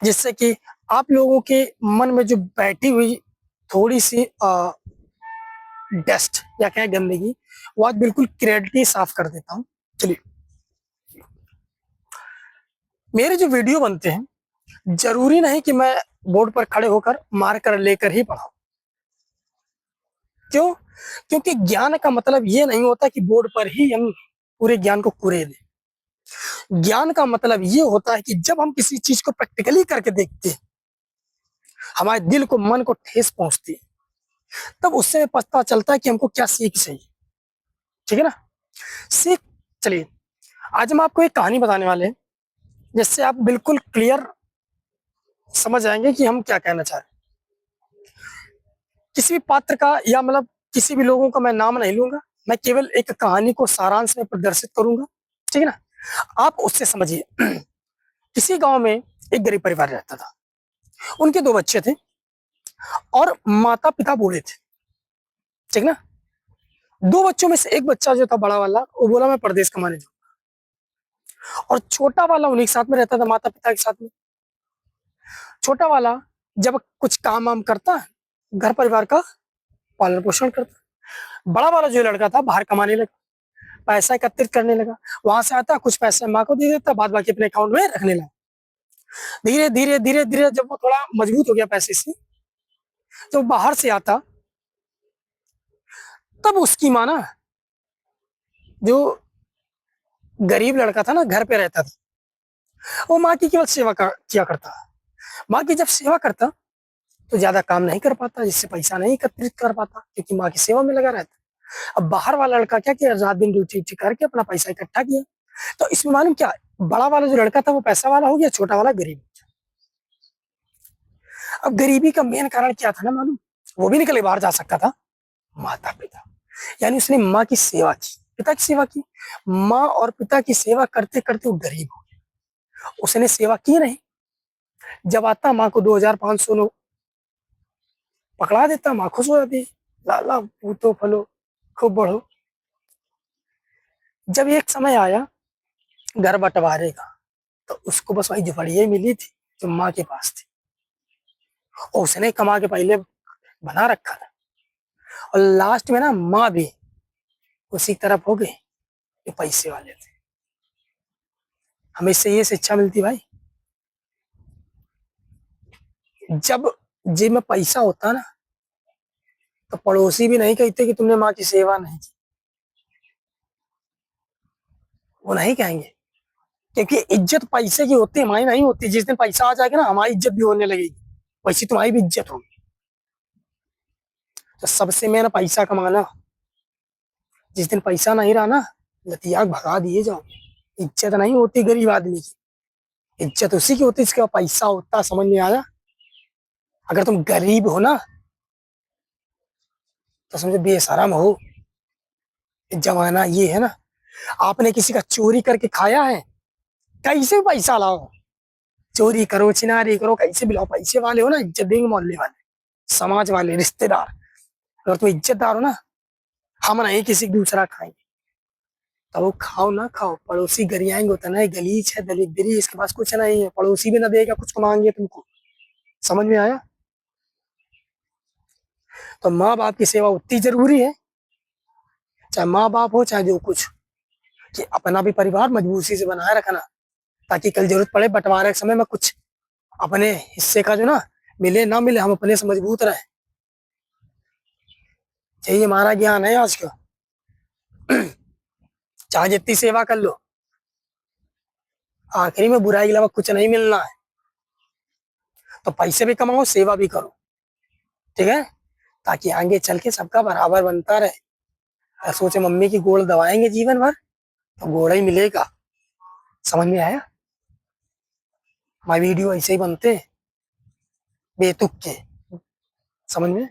जिससे कि आप लोगों के मन में जो बैठी हुई थोड़ी सी डस्ट या क्या गंदगी, वो आज बिल्कुल क्लियरिटी साफ कर देता हूँ। चलिए, मेरे जो वीडियो बनते हैं जरूरी नहीं कि मैं बोर्ड पर खड़े होकर मार कर लेकर ही पढ़ाऊं। क्यों? क्योंकि ज्ञान का मतलब ये नहीं होता कि बोर्ड पर ही हम पूरे ज्ञान को कुरे दें। ज्ञान का मतलब ये होता है कि जब हम किसी चीज को प्रैक्टिकली करके देखते हैं, हमारे दिल को मन को ठेस पहुंचती है, तब उससे पता चलता है कि हमको क्या सीख चाहिए। ठीक है ना? सीख। चलिए, आज हम आपको एक कहानी बताने वाले हैं जिससे आप बिल्कुल क्लियर समझ जाएंगे कि हम क्या कहना चाह रहे हैं। किसी भी पात्र का या मतलब किसी भी लोगों का मैं नाम नहीं लूंगा, मैं केवल एक कहानी को सारांश में प्रदर्शित करूंगा। ठीक है ना? आप उससे समझिए। किसी गांव में एक गरीब परिवार रहता था। उनके दो बच्चे थे और माता पिता बूढ़े थे। ठीक ना? दो बच्चों में से एक बच्चा जो था बड़ा वाला, वो बोला मैं परदेश कमाने जाऊंगा, और छोटा वाला उन्हीं के साथ में रहता था, माता पिता के साथ में। छोटा वाला जब कुछ काम वाम करता, घर परिवार का पालन पोषण करता। बड़ा वाला जो लड़का था बाहर कमाने लगा, पैसा एकत्रित करने लगा। वहां से आता, कुछ पैसे माँ को दे देता, बाद बाकी अपने अकाउंट में रखने लगा। धीरे धीरे धीरे धीरे जब वो थोड़ा मजबूत हो गया पैसे से, जब बाहर से आता, तब उसकी माँ ना, जो गरीब लड़का था ना, घर पे रहता था, वो माँ की केवल सेवा किया करता। माँ की जब सेवा करता तो ज्यादा काम नहीं कर पाता, जिससे पैसा नहीं एकत्रित कर पाता, क्योंकि माँ की सेवा में लगा रहता। अब बाहर वाला लड़का क्या किया, रात दिन ड्यूटी करके अपना पैसा इकट्ठा किया। तो इसमें मालूम क्या, बड़ा वाला जो लड़का था वो पैसा वाला हो गया, छोटा वाला गरीब। अब गरीबी का मेन कारण क्या था ना मालूम? वो भी निकले बाहर जा सकता था, माता पिता। यानी उसने माँ की सेवा की, पिता की सेवा की। माँ और पिता की सेवा करते करते वो गरीब हो गया। उसने सेवा की नहीं। जब आता माँ को 2500 पकड़ा देता, माँ खुश हो जाती, लाला पूतो फलो खूब बढ़ो। जब एक समय आया घर बंटवारे का, तो उसको बस वही झुपड़िया मिली थी जो माँ के पास थी, और उसने कमा के पहले बना रखा था। और लास्ट में ना माँ भी उसी तरफ हो गई, ये पैसे वाले थे। हमें इससे ये शिक्षा मिलती भाई, जब जेब में पैसा होता ना, तो पड़ोसी भी नहीं कहते कि तुमने माँ की सेवा नहीं की। वो नहीं कहेंगे, क्योंकि इज्जत पैसे की होती है, हमारी नहीं होती। जिस दिन पैसा आ जाएगा ना, हमारी इज्जत भी होने लगेगी, वैसी तुम्हारी भी इज्जत होगी। तो सबसे मेन पैसा कमाना। जिस दिन पैसा नहीं रहा ना, लतिया भगा दिए जाओ। इज्जत नहीं होती गरीब आदमी की, इज्जत उसी की होती जिसके पास पैसा होता। समझ में आया? अगर तुम गरीब हो ना, तो समझो बेशरम हो। जमाना ये है ना, आपने किसी का चोरी करके खाया है, कैसे भी पैसा लाओ, चोरी करो चिनारी करो, कैसे भी लाओ, पैसे वाले हो ना, इज्जत देंगे मोहल्ले वाले, समाज वाले, रिश्तेदार। अगर तुम इज्जतदार हो ना, हम नहीं किसी दूसरा खाएंगे। तो वो खाओ ना खाओ, पड़ोसी गरियाएंगे, होता ना गलीच है, दलिद्री, इसके पास कुछ नहीं है, पड़ोसी भी ना देगा कुछ कमाएंगे तुमको। समझ में आया? तो माँ बाप की सेवा उतनी जरूरी है, चाहे माँ बाप हो चाहे जो कुछ, कि अपना भी परिवार मजबूती से बनाए रखना, ताकि कल जरूरत पड़े बंटवारे के समय में कुछ अपने हिस्से का जो ना, मिले ना मिले, हम अपने से मजबूत रहे। यही हमारा ज्ञान है आज का। चाहे जितनी सेवा कर लो, आखिरी में बुराई के अलावा कुछ नहीं मिलना है। तो पैसे भी कमाओ, सेवा भी करो। ठीक है? ताकि आगे चल के सबका बराबर बनता रहे। सोचे मम्मी की गोड़ दबाएंगे जीवन भर, तो गोड़ा ही मिलेगा। समझ में आया? हमारे वीडियो ऐसे ही बनते, बेतुक के। समझ में?